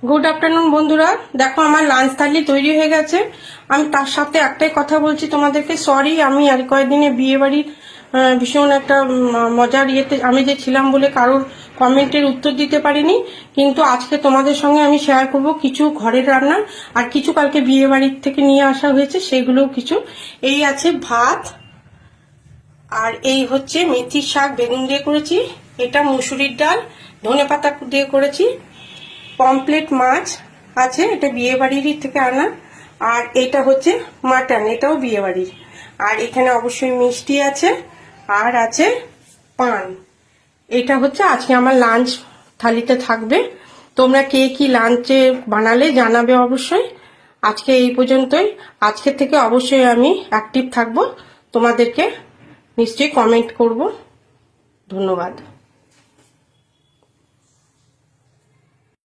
Good afternoon বন্ধুরা, দেখো আমার লাঞ্চ থালি তৈরি হয়ে গেছে। আমি তার সাথে একটাই কথা বলছি তোমাদেরকে, সরি আমি আর কয়েকদিনে বিয়ে বাড়ির ভীষণ একটা মজার ইয়েতে আমি যে ছিলাম বলে কারোর কমেন্টের উত্তর দিতে পারিনি। কিন্তু আজকে তোমাদের সঙ্গে আমি শেয়ার করব কিছু ঘরের রান্না, আর কিছু কালকে বিয়ে বাড়ির থেকে নিয়ে আসা হয়েছে সেগুলোও কিছু। এই আছে ভাত, আর এই হচ্ছে মেথির শাক বেগুন দিয়ে করেছি, এটা মুসুরির ডাল ধনেপাতা দিয়ে করেছি, পমপ্লেট মাছ আছে, এটা বিয়ে বাড়ির থেকে আনা, আর এটা হচ্ছে মাটন, এটাও বিয়ে বাড়ির। আর এখানে অবশ্যই মিষ্টি আছে, আর আছে পান। এটা হচ্ছে আজকে আমার লাঞ্চ থালিতে থাকবে। তোমরা কে কি লাঞ্চে বানালে জানাবে অবশ্যই। আজকে এই পর্যন্তই। আজকে থেকে অবশ্যই আমি অ্যাক্টিভ থাকবো, তোমাদেরকে নিশ্চয়ই কমেন্ট করব। ধন্যবাদ।